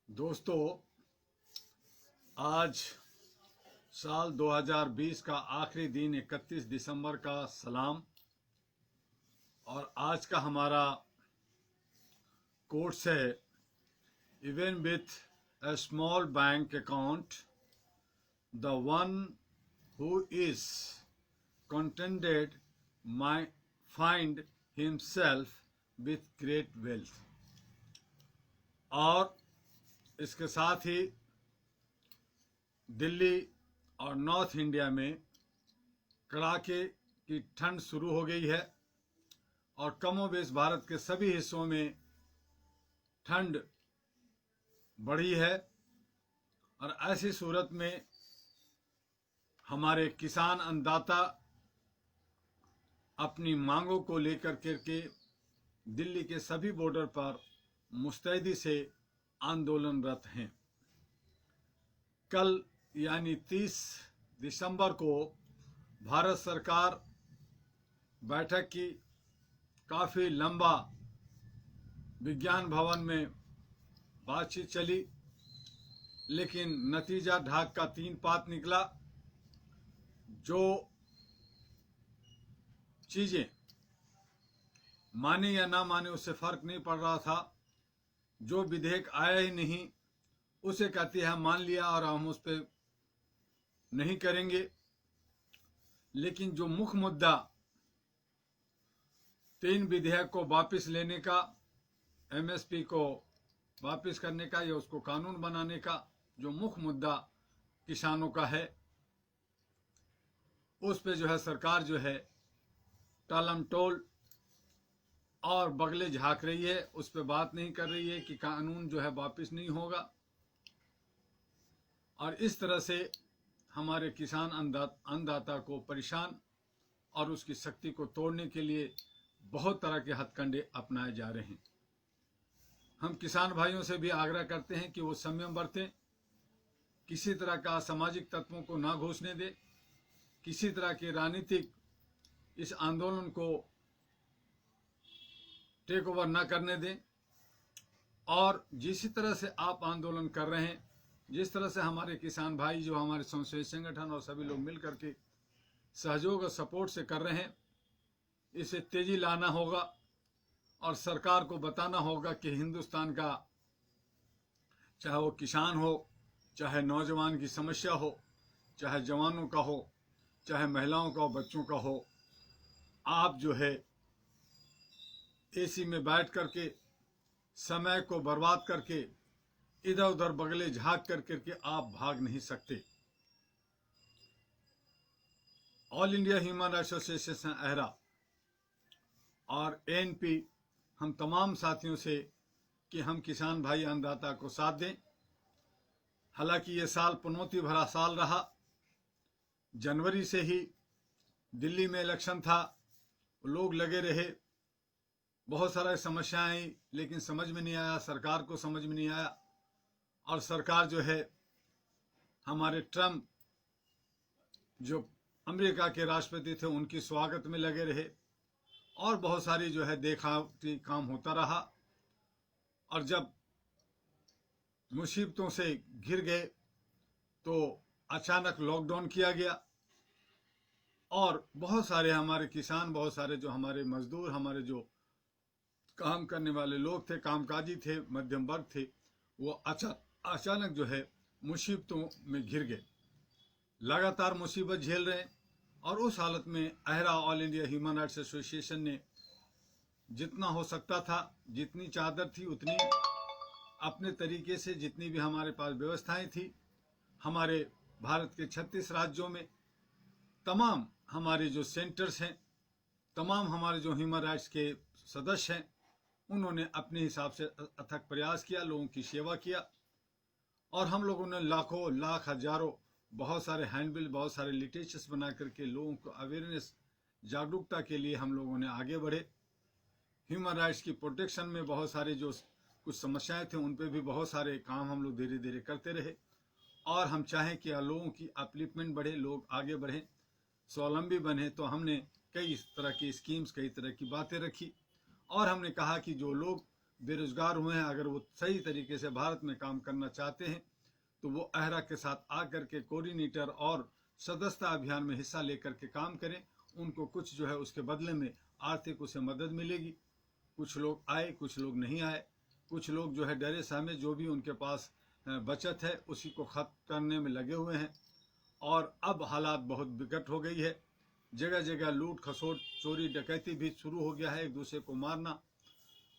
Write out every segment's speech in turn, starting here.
दोस्तों, आज साल 2020 का आखिरी दिन 31 दिसंबर का सलाम। और आज का हमारा कोट्स है, even with a small bank account, the one who is contented might find himself with great wealth। और इसके साथ ही दिल्ली और नॉर्थ इंडिया में कड़ाके की ठंड शुरू हो गई है और कमोबेश भारत के सभी हिस्सों में ठंड बढ़ी है। और ऐसी सूरत में हमारे किसान अन्नदाता अपनी मांगों को लेकर के दिल्ली के सभी बॉर्डर पर मुस्तैदी से आंदोलनरत हैं। कल यानी 30 दिसंबर को भारत सरकार बैठक की, काफ़ी लंबा विज्ञान भवन में बातचीत चली, लेकिन नतीजा ढाक का 3 पात निकला। जो चीज़ें माने या ना माने उससे फर्क नहीं पड़ रहा था। जो विधेयक आया ही नहीं उसे कहती है मान लिया और हम उस पर नहीं करेंगे। लेकिन जो मुख्य मुद्दा 3 विधेयक को वापस लेने का, एमएसपी को वापस करने का या उसको कानून बनाने का जो मुख्य मुद्दा किसानों का है, उस पे जो है सरकार जो है टालम टोल और बगले झाँक रही है। उस पर बात नहीं कर रही है कि कानून जो है वापस नहीं होगा। और इस तरह से हमारे किसान अन्नदाता को परेशान और उसकी शक्ति को तोड़ने के लिए बहुत तरह के हथकंडे अपनाए जा रहे हैं। हम किसान भाइयों से भी आग्रह करते हैं कि वो संयम बरतें, किसी तरह का असामाजिक तत्वों को ना घुसने दें, किसी तरह के राजनीतिक इस आंदोलन को टेक ओवर ना करने दें। और जिस तरह से आप आंदोलन कर रहे हैं, जिस तरह से हमारे किसान भाई जो हमारे स्वयं संगठन और सभी लोग मिल करके सहयोग और सपोर्ट से कर रहे हैं, इसे तेजी लाना होगा और सरकार को बताना होगा कि हिंदुस्तान का, चाहे वो किसान हो, चाहे नौजवान की समस्या हो, चाहे जवानों का हो, चाहे महिलाओं का हो, बच्चों का हो, आप जो है एसी में बैठ करके समय को बर्बाद करके इधर उधर बगले झाँक करके आप भाग नहीं सकते। All India Human Rights Association अहरा और एएनपी हम तमाम साथियों से कि हम किसान भाई अन्नदाता को साथ दें। हालांकि ये साल पुनौती भरा साल रहा। जनवरी से ही दिल्ली में इलेक्शन था, लोग लगे रहे, बहुत सारी समस्याएं आई, लेकिन समझ में नहीं आया, सरकार को समझ में नहीं आया। और सरकार जो है हमारे ट्रम्प जो अमेरिका के राष्ट्रपति थे उनकी स्वागत में लगे रहे और बहुत सारी जो है देखावटी काम होता रहा। और जब मुसीबतों से घिर गए तो अचानक लॉकडाउन किया गया और बहुत सारे हमारे किसान, बहुत सारे जो हमारे मजदूर, हमारे जो काम करने वाले लोग थे, कामकाजी थे, मध्यम वर्ग थे, वो अचानक जो है मुसीबतों में घिर गए, लगातार मुसीबत झेल रहे हैं। और उस हालत में अहरा All India Human Rights Association ने जितना हो सकता था, जितनी चादर थी उतनी अपने तरीके से, जितनी भी हमारे पास व्यवस्थाएं थी, हमारे भारत के 36 राज्यों में तमाम हमारे जो सेंटर्स हैं, तमाम हमारे जो ह्यूमन राइट्स के सदस्य हैं, उन्होंने अपने हिसाब से अथक प्रयास किया, लोगों की सेवा किया। और हम लोगों ने लाखों, लाख, हजारों, बहुत सारे हैंडबिल, बहुत सारे लिटरेचर्स बना करके लोगों को अवेयरनेस, जागरूकता के लिए हम लोगों ने आगे बढ़े। ह्यूमन राइट्स की प्रोटेक्शन में बहुत सारे जो कुछ समस्याएं थे उन पे भी बहुत सारे काम हम लोग धीरे धीरे करते रहे। और हम चाहें कि लोगों की अपलिफ्टमेंट बढ़े, लोग आगे बढ़ें, स्वावलंबी बने, तो हमने कई तरह की स्कीम्स, कई तरह की बातें रखी। और हमने कहा कि जो लोग बेरोजगार हुए हैं, अगर वो सही तरीके से भारत में काम करना चाहते हैं तो वो अहरा के साथ आकर के कोऑर्डिनेटर और सदस्यता अभियान में हिस्सा लेकर के काम करें। उनको कुछ जो है उसके बदले में आर्थिक उसे मदद मिलेगी। कुछ लोग आए, कुछ लोग नहीं आए, कुछ लोग जो है डरे सहमे जो भी उनके पास बचत है उसी को खत्म करने में लगे हुए हैं। और अब हालात बहुत विकट हो गई है, जगह जगह लूट खसोट चोरी डकैती भी शुरू हो गया है, एक दूसरे को मारना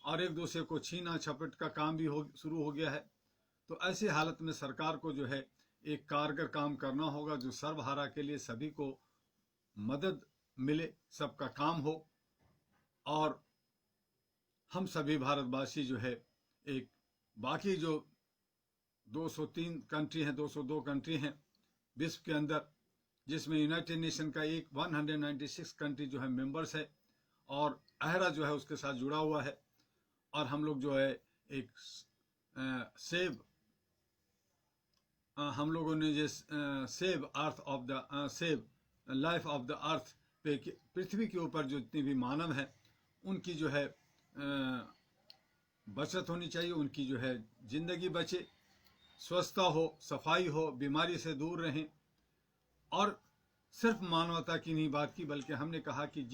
और एक दूसरे को छीना झपट का काम भी शुरू हो गया है। तो ऐसी हालत में सरकार को जो है एक कारगर काम करना होगा जो सर्वहारा के लिए सभी को मदद मिले, सबका काम हो और हम सभी भारतवासी जो है एक बाकी जो 203 कंट्री हैं, 202 कंट्री हैं विश्व के अंदर, जिसमें यूनाइटेड नेशन का एक 196 कंट्री जो है मेंबर्स है और अहरा जो है उसके साथ जुड़ा हुआ है। और हम लोग जो है एक हम लोगों ने जो save life of the earth पे पृथ्वी के ऊपर जो जितने भी मानव हैं उनकी जो है बचत होनी चाहिए, उनकी जो है जिंदगी बचे, स्वच्छता हो, सफाई हो, बीमारी से दूर रहें। और सिर्फ मानवता की नहीं बात की, बल्कि हमने कहा कि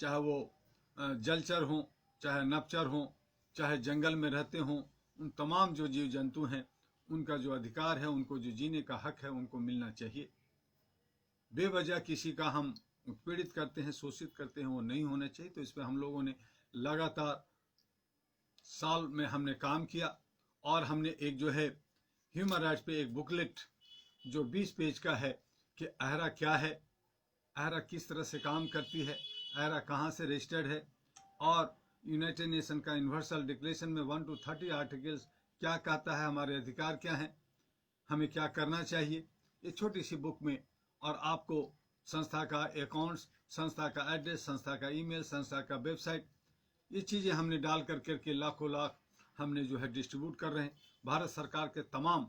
चाहे वो जलचर हों, चाहे नभचर हों, चाहे जंगल में रहते हों, उन तमाम जो जीव जंतु हैं उनका जो अधिकार है, उनको जो जीने का हक है, उनको मिलना चाहिए। बेवजह किसी का हम उत्पीड़ित करते हैं, शोषित करते हैं, वो नहीं होना चाहिए। तो इस पर हम लोगों ने लगातार साल में हमने काम किया और हमने एक जो है ह्यूमन राइट्स पे एक बुकलेट जो 20 पेज का है कि अहरा क्या है, अहरा किस तरह से काम करती है, अहरा कहाँ से रजिस्टर्ड है और यूनाइटेड नेशन का यूनिवर्सल डिक्लेरेशन में 1 to 30 आर्टिकल्स क्या कहता है, हमारे अधिकार क्या हैं, हमें क्या करना चाहिए, ये छोटी सी बुक में। और आपको संस्था का अकाउंट्स, संस्था का एड्रेस, संस्था का ईमेल, संस्था का वेबसाइट, ये चीज़ें हमने डाल करके लाखों लाख हमने जो है डिस्ट्रीब्यूट कर रहे हैं। भारत सरकार के तमाम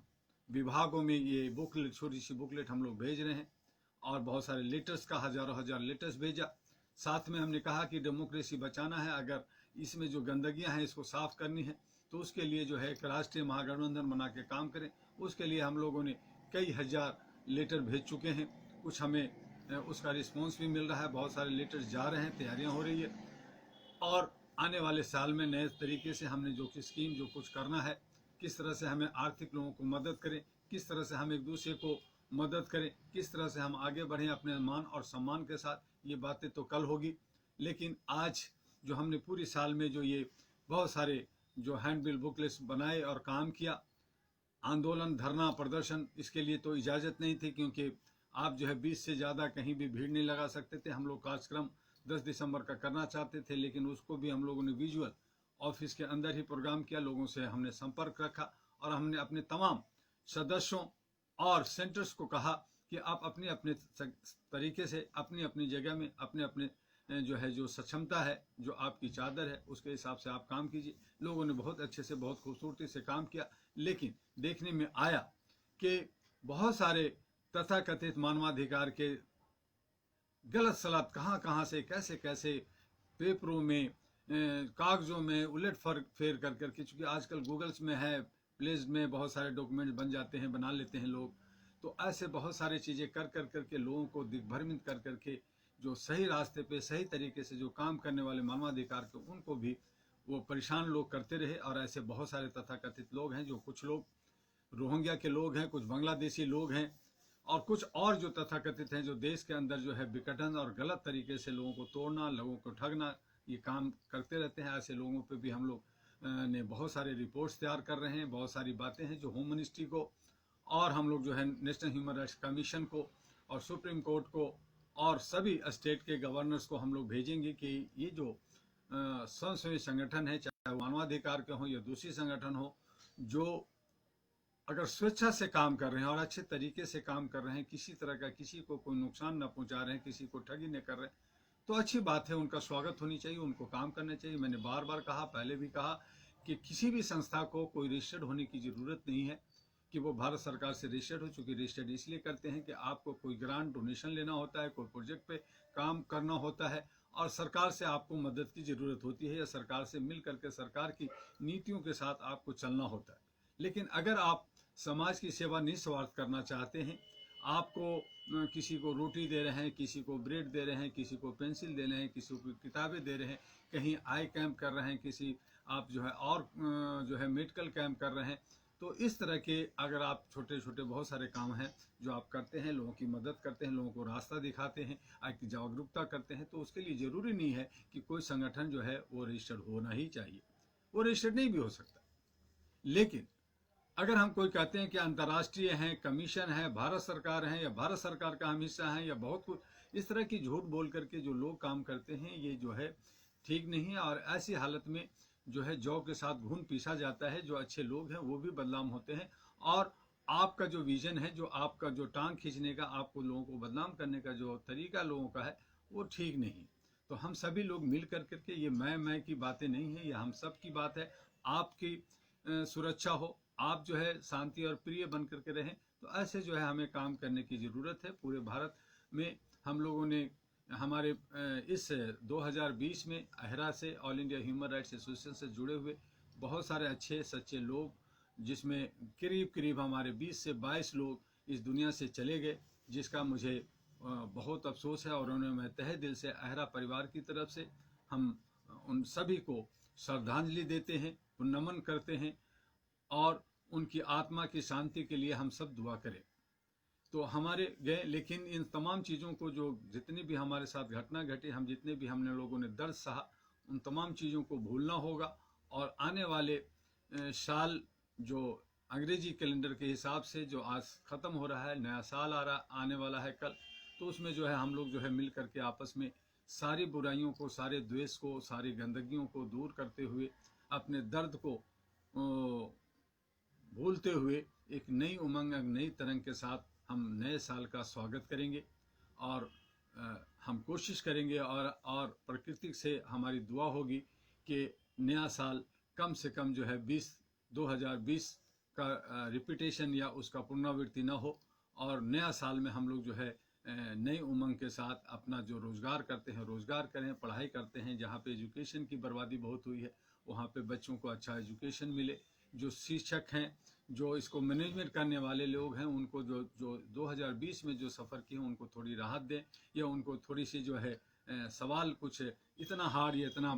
विभागों में ये बुकलेट, छोटी सी बुकलेट हम लोग भेज रहे हैं और बहुत सारे लेटर्स का हजारों हजार लेटर्स भेजा। साथ में हमने कहा कि डेमोक्रेसी बचाना है, अगर इसमें जो गंदगियां हैं इसको साफ करनी है तो उसके लिए जो है एक राष्ट्रीय महागठबंधन बना के काम करें। उसके लिए हम लोगों ने कई हजार लेटर भेज चुके हैं, कुछ हमें उसका रिस्पॉन्स भी मिल रहा है, बहुत सारे लेटर्स जा रहे हैं, तैयारियां हो रही है। और आने वाले साल में नए तरीके से हमने जो कि स्कीम जो कुछ करना है, किस तरह से हमें आर्थिक लोगों को मदद करें, किस तरह से हम एक दूसरे को मदद करें, किस तरह से हम आगे बढ़ें अपने मान और सम्मान के साथ, ये बातें तो कल होगी। लेकिन आज जो हमने पूरी साल में जो ये बहुत सारे जो हैंडबिल बुकलेट्स बनाए और काम किया, आंदोलन, धरना, प्रदर्शन, इसके लिए तो इजाज़त नहीं थी क्योंकि आप जो है 20 से ज़्यादा कहीं भी भीड़ नहीं लगा सकते थे। हम लोग कार्यक्रम 10 दिसंबर का करना चाहते थे, लेकिन उसको भी हम लोगों ने विजुअल ऑफिस के अंदर ही प्रोग्राम किया, लोगों से हमने संपर्क रखा और हमने अपने तमाम सदस्यों और सेंटर्स को कहा कि आप अपने अपने तरीके से अपनी अपनी जगह में अपने अपने जो है जो सक्षमता है, जो आपकी चादर है, उसके हिसाब से आप काम कीजिए। लोगों ने बहुत अच्छे से, बहुत खूबसूरती से काम किया, लेकिन देखने में आया कि बहुत सारे तथाकथित मानवाधिकार के गलत सलत कहाँ से कैसे कैसे पेपरों में, कागजों में उलट फेर कर करके, चूँकि आजकल गूगल्स में है, प्लेज में बहुत सारे डॉक्यूमेंट बन जाते हैं, बना लेते हैं लोग, तो ऐसे बहुत सारी चीज़ें कर करके लोगों को दिग्भ्रमित कर करके जो सही रास्ते पे सही तरीके से जो काम करने वाले मानवाधिकार के, उनको भी वो परेशान लोग करते रहे। और ऐसे बहुत सारे तथाकथित लोग हैं, जो कुछ लोग रोहिंग्या के लोग हैं, कुछ बांग्लादेशी लोग हैं और कुछ और जो तथाकथित हैं, जो देश के अंदर जो है विघटन और गलत तरीके से लोगों को तोड़ना, लोगों को ठगना, ये काम करते रहते हैं। ऐसे लोगों पे भी हम लोग ने बहुत सारे रिपोर्ट्स तैयार कर रहे हैं, बहुत सारी बातें हैं जो होम मिनिस्ट्री को और हम लोग जो है नेशनल ह्यूमन राइट्स कमीशन को और सुप्रीम कोर्ट को और सभी स्टेट के गवर्नर्स को हम लोग भेजेंगे कि ये जो स्वयंसेवी संगठन है, चाहे मानवाधिकार के हों या दूसरी संगठन हो, जो अगर स्वेच्छा से काम कर रहे हैं और अच्छे तरीके से काम कर रहे हैं, किसी तरह का किसी को कोई नुकसान न पहुंचा रहे हैं, किसी को ठगी न कर रहे हैं, तो अच्छी बात है, उनका स्वागत होनी चाहिए, उनको काम करना चाहिए। मैंने बार बार कहा, पहले भी कहा कि किसी भी संस्था को कोई रजिस्टर्ड होने की ज़रूरत नहीं है कि वो भारत सरकार से रजिस्टर्ड हो। चूँकि रजिस्टर्ड इसलिए करते हैं कि आपको कोई ग्रांट डोनेशन लेना होता है, कोई प्रोजेक्ट पे काम करना होता है और सरकार से आपको मदद की ज़रूरत होती है, या सरकार से मिल करके सरकार की नीतियों के साथ आपको चलना होता है। लेकिन अगर आप समाज की सेवा निस्वार्थ करना चाहते हैं, आपको किसी को रोटी दे रहे हैं, किसी को ब्रेड दे रहे हैं, किसी को पेंसिल दे रहे हैं, किसी को किताबें दे रहे हैं, कहीं आई कैंप कर रहे हैं, किसी आप जो है और जो है मेडिकल कैंप कर रहे हैं, तो इस तरह के अगर आप छोटे छोटे बहुत सारे काम हैं जो आप करते हैं, लोगों की मदद करते हैं, लोगों को रास्ता दिखाते हैं, आपकी जागरूकता करते हैं, तो उसके लिए ज़रूरी नहीं है कि कोई संगठन जो है वो रजिस्टर्ड होना ही चाहिए, वो रजिस्टर्ड नहीं भी हो सकता। लेकिन अगर हम कोई कहते हैं कि अंतर्राष्ट्रीय हैं, कमीशन है, भारत सरकार है, या भारत सरकार का हम हिस्सा हैं, या बहुत कुछ इस तरह की झूठ बोल करके जो लोग काम करते हैं, ये जो है ठीक नहीं है। और ऐसी हालत में जो है जौ के साथ घून पीसा जाता है, जो अच्छे लोग हैं वो भी बदनाम होते हैं, और आपका जो विजन है, जो आपका जो टांग खींचने का, आपको लोगों को बदनाम करने का जो तरीका लोगों का है, वो ठीक नहीं। तो हम सभी लोग मिल करके, ये मैं की बातें नहीं है, ये हम सब की बात है। आपकी सुरक्षा हो, आप जो है शांति और प्रिय बन करके रहें, तो ऐसे जो है हमें काम करने की ज़रूरत है। पूरे भारत में हम लोगों ने हमारे इस 2020 में अहरा से, all India Human Rights association से जुड़े हुए बहुत सारे अच्छे सच्चे लोग, जिसमें करीब करीब हमारे 20 से 22 लोग इस दुनिया से चले गए, जिसका मुझे बहुत अफसोस है। और उन्हें मैं तहे दिल से अहरा परिवार की तरफ से हम उन सभी को श्रद्धांजलि देते हैं, नमन करते हैं, और उनकी आत्मा की शांति के लिए हम सब दुआ करें। तो हमारे गए, लेकिन इन तमाम चीज़ों को, जो जितनी भी हमारे साथ घटना घटी, हम जितने भी हमने लोगों ने दर्द सहा, उन तमाम चीज़ों को भूलना होगा। और आने वाले साल, जो अंग्रेजी कैलेंडर के हिसाब से जो आज ख़त्म हो रहा है, नया साल आने वाला है कल, तो उसमें जो है हम लोग जो है मिल करके आपस में सारी बुराइयों को, सारे द्वेष को, सारी गंदगियों को दूर करते हुए, अपने दर्द को भूलते हुए, एक नई उमंग, नई तरंग के साथ हम नए साल का स्वागत करेंगे। और हम कोशिश करेंगे, और प्रकृति से हमारी दुआ होगी कि नया साल कम से कम जो है 2020 का रिपीटेशन या उसका पुनरावृत्ति न हो, और नया साल में हम लोग जो है नई उमंग के साथ अपना जो रोज़गार करते हैं रोज़गार करें, पढ़ाई करते हैं। जहाँ पे एजुकेशन की बर्बादी बहुत हुई है, वहाँ पे बच्चों को अच्छा एजुकेशन मिले। जो शिक्षक हैं, जो इसको मैनेजमेंट करने वाले लोग हैं, उनको जो 2020 में जो सफ़र किए उनको थोड़ी राहत दें, या उनको थोड़ी सी जो है सवाल कुछ इतना हार्ड या इतना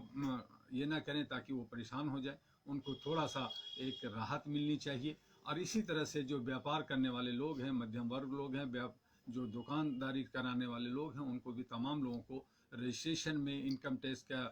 ये ना करें ताकि वो परेशान हो जाए। उनको थोड़ा सा एक राहत मिलनी चाहिए। और इसी तरह से जो व्यापार करने वाले लोग हैं, मध्यम वर्ग लोग हैं, जो दुकानदारी कराने वाले लोग हैं, उनको भी तमाम लोगों को रजिस्ट्रेशन में, इनकम टैक्स का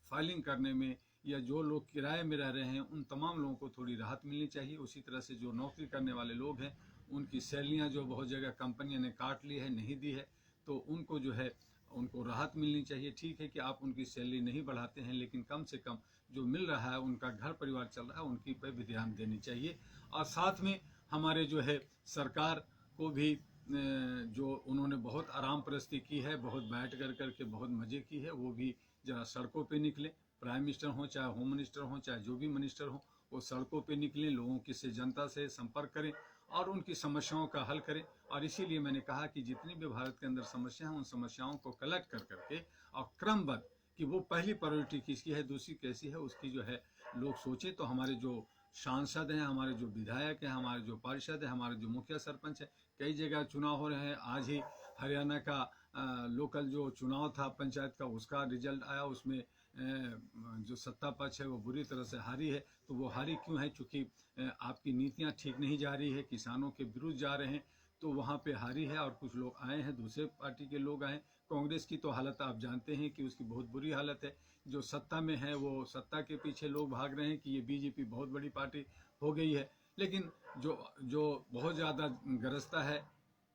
फाइलिंग करने में, या जो लोग किराए में रह रहे हैं, उन तमाम लोगों को थोड़ी राहत मिलनी चाहिए। उसी तरह से जो नौकरी करने वाले लोग हैं, उनकी सैलरियाँ जो बहुत जगह कंपनियों ने काट ली है, नहीं दी है, तो उनको जो है उनको राहत मिलनी चाहिए। ठीक है कि आप उनकी सैलरी नहीं बढ़ाते हैं, लेकिन कम से कम जो मिल रहा है, उनका घर परिवार चल रहा है, उनकी पर भी ध्यान देनी चाहिए। और साथ में हमारे जो है सरकार को भी जो उन्होंने बहुत आराम परस्ती की है, बहुत बैठ करके बहुत मज़े की है, वो भी ज़रा सड़कों पे निकले। प्राइम मिनिस्टर हों, चाहे होम मिनिस्टर हों, चाहे जो भी मिनिस्टर हों, वो सड़कों पे निकलें, लोगों की से जनता से संपर्क करें और उनकी समस्याओं का हल करें। और इसीलिए मैंने कहा कि जितनी भी भारत के अंदर समस्या हैं, उन समस्याओं को कलेक्ट कर करके और क्रमबद्ध, कि वो पहली प्रायोरिटी किसकी है, दूसरी कैसी है, उसकी जो है लोग सोचें। तो हमारे जो सांसद हैं, हमारे जो विधायक हैं, हमारे जो पार्षद हैं, हमारे जो मुखिया सरपंच हैं, कई जगह चुनाव हो रहे हैं। आज ही हरियाणा का लोकल जो चुनाव था पंचायत का, उसका रिजल्ट आया। उसमें जो सत्ता पक्ष है वो बुरी तरह से हारी है। तो वो हारी क्यों है? चूँकि आपकी नीतियाँ ठीक नहीं जा रही है, किसानों के विरुद्ध जा रहे हैं, तो वहाँ पे हारी है। और कुछ लोग आए हैं, दूसरे पार्टी के लोग आए हैं। कांग्रेस की तो हालत आप जानते हैं कि उसकी बहुत बुरी हालत है। जो सत्ता में है, वो सत्ता के पीछे लोग भाग रहे हैं कि ये बीजेपी बहुत बड़ी पार्टी हो गई है। लेकिन जो बहुत ज़्यादा गरजता है,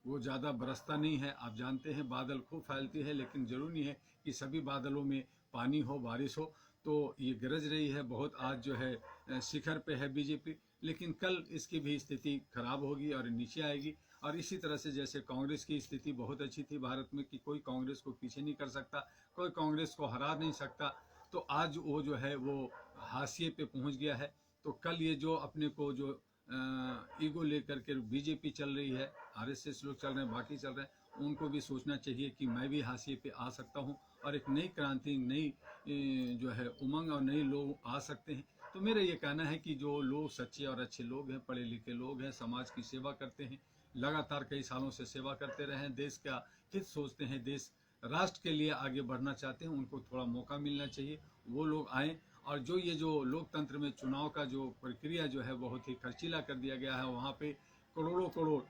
वो ज़्यादा बरसता नहीं है। आप जानते हैं बादल खूब फैलती है, लेकिन ज़रूरी नहीं है कि सभी बादलों में पानी हो, बारिश हो। तो ये गरज रही है बहुत। आज जो है शिखर पे है बीजेपी, लेकिन कल इसकी भी स्थिति खराब होगी और नीचे आएगी। और इसी तरह से जैसे कांग्रेस की स्थिति बहुत अच्छी थी भारत में, कि कोई कांग्रेस को पीछे नहीं कर सकता, कोई कांग्रेस को हरा नहीं सकता, तो आज वो जो है वो हाशिए पे पहुंच गया है। तो कल ये जो अपने को जो ईगो लेकर के बीजेपी चल रही है, आरएसएस लोग चल रहे हैं, बाकी चल रहे हैं, उनको भी सोचना चाहिए कि मैं भी हाशिए पे आ सकता हूं और एक नई क्रांति, नई जो है उमंग और नए लोग आ सकते हैं। तो मेरा ये कहना है कि जो लोग सच्चे और अच्छे लोग हैं, पढ़े लिखे लोग हैं, समाज की सेवा करते हैं, लगातार कई सालों से सेवा करते रहे हैं, देश का हित सोचते हैं, देश राष्ट्र के लिए आगे बढ़ना चाहते हैं, उनको थोड़ा मौका मिलना चाहिए, वो लोग आएँ। और जो ये जो लोकतंत्र में चुनाव का जो प्रक्रिया जो है बहुत ही खर्चीला कर दिया गया है, वहाँ पे करोड़ों करोड़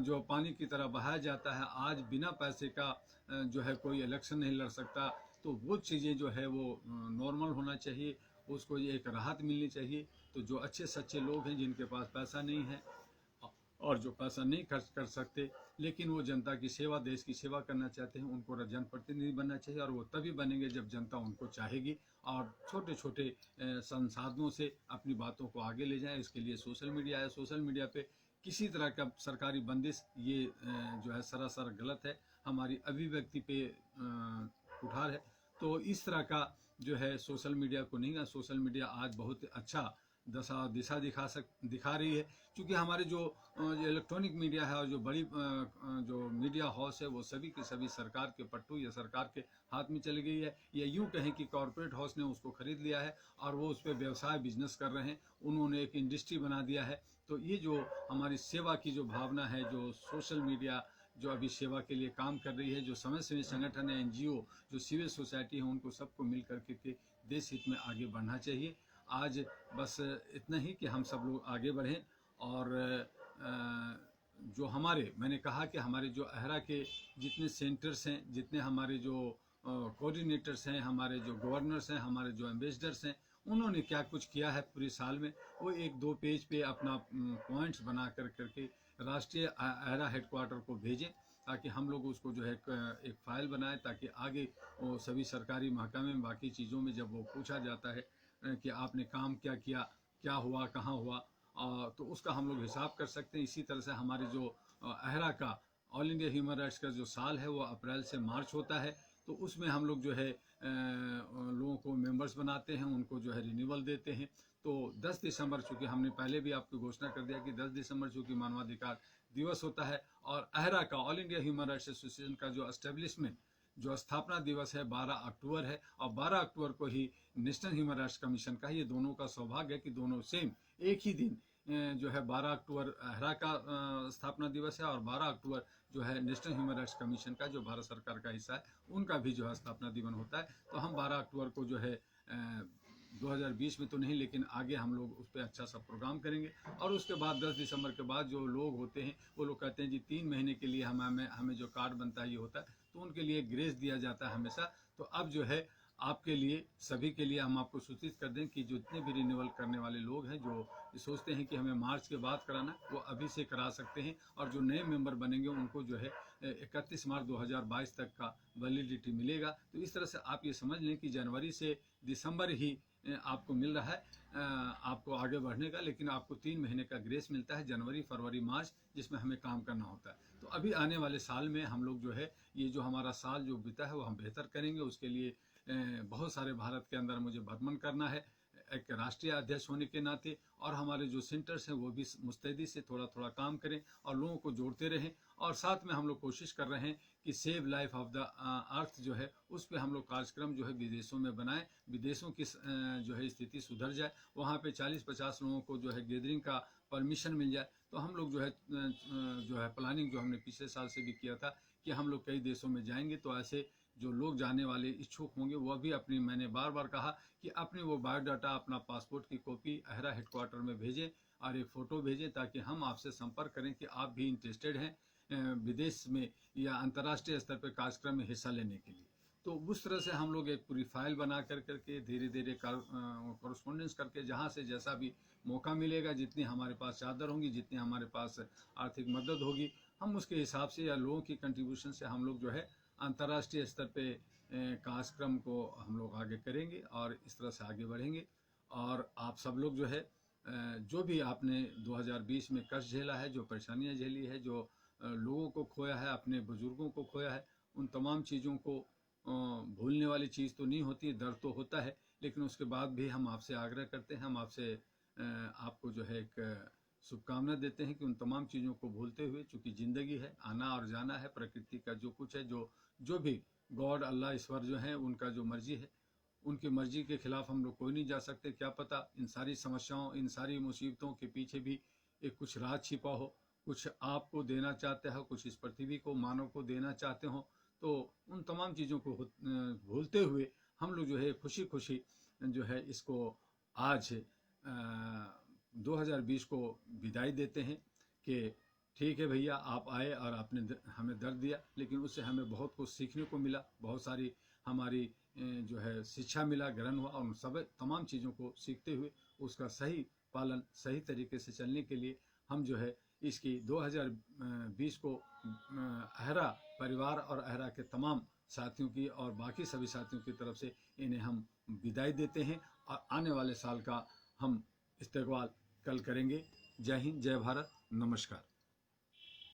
जो पानी की तरह बहाया जाता है, आज बिना पैसे का जो है कोई इलेक्शन नहीं लड़ सकता। तो वो चीज़ें जो है वो नॉर्मल होना चाहिए, उसको ये एक राहत मिलनी चाहिए। तो जो अच्छे सच्चे लोग हैं, जिनके पास पैसा नहीं है और जो पैसा नहीं खर्च कर सकते, लेकिन वो जनता की सेवा, देश की सेवा करना चाहते हैं, उनको जनप्रतिनिधि बनना चाहिए। और वो तभी बनेंगे जब जनता उनको चाहेगी और छोटे छोटे संसाधनों से अपनी बातों को आगे ले जाएं। इसके लिए सोशल मीडिया है। सोशल मीडिया पे किसी तरह का सरकारी बंदिश ये जो है सरासर गलत है, हमारी अभिव्यक्ति पे कुठार है। तो इस तरह का जो है सोशल मीडिया को नहीं, सोशल मीडिया आज बहुत अच्छा दिशा दिखा रही है। क्योंकि हमारे जो इलेक्ट्रॉनिक मीडिया है और जो बड़ी जो मीडिया हाउस है, वो सभी के सभी सरकार के पट्टू या सरकार के हाथ में चली गई है, या यूँ कहें कि कॉरपोरेट हाउस ने उसको खरीद लिया है और वो उस पर व्यवसाय बिजनेस कर रहे हैं, उन्होंने एक इंडस्ट्री बना दिया है। तो ये जो हमारी सेवा की जो भावना है, जो सोशल मीडिया जो अभी सेवा के लिए काम कर रही है, जो समाजसेवी संगठन है, एनजीओ, जो सिविल सोसाइटी है, उनको सबको मिल करके के देश हित में आगे बढ़ना चाहिए। आज बस इतना ही कि हम सब लोग आगे बढ़ें। और जो हमारे, मैंने कहा कि हमारे जो अहरा के जितने सेंटर्स हैं, जितने हमारे जो कोऑर्डिनेटर्स हैं, हमारे जो गवर्नर्स हैं, हमारे जो एम्बेसडर्स हैं, उन्होंने क्या कुछ किया है पूरे साल में, वो एक दो पेज पे अपना पॉइंट्स बना करके राष्ट्रीय अहरा हेडक्वार्टर को भेजें, ताकि हम लोग उसको जो है एक फाइल बनाएं, ताकि आगे वो सभी सरकारी महकमे में बाकी चीज़ों में जब वो पूछा जाता है कि आपने काम क्या किया, क्या हुआ, कहाँ हुआ, तो उसका हम लोग हिसाब कर सकते हैं। इसी तरह से हमारे जो अहरा का ऑल इंडिया ह्यूमन राइट्स का जो साल है वो अप्रैल से मार्च होता है। तो उसमें हम लोग जो है लोगों को मेंबर्स बनाते हैं, उनको जो है रिन्यूअल देते हैं। तो 10 दिसंबर, चूँकि हमने पहले भी आपको घोषणा कर दिया कि 10 दिसंबर चूँकि मानवाधिकार दिवस होता है, और अहरा का all India Human Rights association का जो एस्टेब्लिशमेंट, जो स्थापना दिवस है 12 अक्टूबर है, और 12 अक्टूबर को ही नेशनल ह्यूमन राइट्स कमीशन का, ये दोनों का सौभाग्य है कि दोनों सेम एक ही दिन जो है 12 अक्टूबर अहरा का स्थापना दिवस है, और 12 अक्टूबर जो है नेशनल ह्यूमन राइट्स कमीशन का, जो भारत सरकार का हिस्सा है, उनका भी जो है स्थापना दिवस होता है। तो हम 12 अक्टूबर को जो है 2020 में तो नहीं, लेकिन आगे हम लोग उस पर अच्छा सा प्रोग्राम करेंगे। और उसके बाद 10 दिसंबर के बाद जो लोग होते हैं, वो लोग कहते हैं जी 3 महीने के लिए हमें जो कार्ड बनता है ये होता है, तो उनके लिए ग्रेस दिया जाता है हमेशा। तो अब जो है आपके लिए, सभी के लिए हम आपको सूचित कर दें कि जितने भी रिन्यूअल करने वाले लोग हैं, जो सोचते हैं कि हमें मार्च के बाद कराना, वो अभी से करा सकते हैं। और जो नए मेंबर बनेंगे उनको जो है 31 मार्च 2022 तक का वैलिडिटी मिलेगा। तो इस तरह से आप ये समझ लें कि जनवरी से दिसंबर ही आपको मिल रहा है आपको आगे बढ़ने का, लेकिन आपको 3 महीने का ग्रेस मिलता है, जनवरी, फरवरी, मार्च, जिसमें हमें काम करना होता है। तो अभी आने वाले साल में हम लोग जो है, ये जो हमारा साल जो बीता है वो हम बेहतर करेंगे। उसके लिए बहुत सारे भारत के अंदर मुझे भ्रमण करना है एक राष्ट्रीय अध्यक्ष होने के नाते, और हमारे जो सेंटर्स हैं वो भी मुस्तैदी से थोड़ा थोड़ा काम करें और लोगों को जोड़ते रहें। और साथ में हम लोग कोशिश कर रहे हैं कि save life of the earth जो है, उस पर हम लोग कार्यक्रम जो है विदेशों में बनाएं, विदेशों की जो है स्थिति सुधर जाए, वहाँ पे 40-50 लोगों को जो है गैदरिंग का परमिशन मिल जाए। तो हम लोग जो है प्लानिंग जो हमने पिछले साल से भी किया था कि हम लोग कई देशों में जाएंगे। तो ऐसे जो लोग जाने वाले इच्छुक होंगे, वह भी अपनी, मैंने बार बार कहा कि अपने वो बायोडाटा, अपना पासपोर्ट की कॉपी अहरा हेडक्वार्टर में भेजें और एक फ़ोटो भेजें, ताकि हम आपसे संपर्क करें कि आप भी इंटरेस्टेड हैं विदेश में या अंतर्राष्ट्रीय स्तर पर कार्यक्रम में हिस्सा लेने के लिए। तो उस तरह से हम लोग एक पूरी फाइल बना करके धीरे धीरे कॉरस्पॉन्डेंस करके, जहाँ से जैसा भी मौका मिलेगा, जितनी हमारे पास चादर होंगी, जितनी हमारे पास आर्थिक मदद होगी, हम उसके हिसाब से या लोगों की कंट्रीब्यूशन से हम लोग जो है अंतर्राष्ट्रीय स्तर पे कार्यक्रम को हम लोग आगे करेंगे और इस तरह से आगे बढ़ेंगे। और आप सब लोग जो है जो भी आपने 2020 में कष्ट झेला है, जो परेशानियां झेली है, जो लोगों को खोया है, अपने बुजुर्गों को खोया है, उन तमाम चीज़ों को भूलने वाली चीज़ तो नहीं होती, दर्द तो होता है, लेकिन उसके बाद भी हम आपसे आग्रह करते हैं, हम आपसे आपको जो है एक शुभकामना देते हैं कि उन तमाम चीज़ों को भूलते हुए, चूँकि ज़िंदगी है, आना और जाना है, प्रकृति का जो कुछ है, जो भी गॉड अल्लाह ईश्वर जो है उनका जो मर्जी है, उनकी मर्जी के खिलाफ हम लोग कोई नहीं जा सकते। क्या पता इन सारी समस्याओं, इन सारी मुसीबतों के पीछे भी एक कुछ राज छिपा हो, कुछ आपको देना चाहते हो, कुछ इस पृथ्वी को, मानव को देना चाहते हो। तो उन तमाम चीज़ों को भूलते हुए हम लोग जो है खुशी खुशी जो है इसको आज 2020 को विदाई देते हैं कि ठीक है भैया, आप आए और आपने हमें दर्द दिया, लेकिन उससे हमें बहुत कुछ सीखने को मिला, बहुत सारी हमारी जो है शिक्षा मिला, ग्रहण हुआ, और उन सब तमाम चीज़ों को सीखते हुए उसका सही पालन, सही तरीके से चलने के लिए हम जो है इसकी 2020 को अहरा परिवार और अहरा के तमाम साथियों की और बाकी सभी साथियों की तरफ से इन्हें हम विदाई देते हैं, और आने वाले साल का हम इस्तकबाल कल करेंगे। जय हिंद, जय भारत, नमस्कार।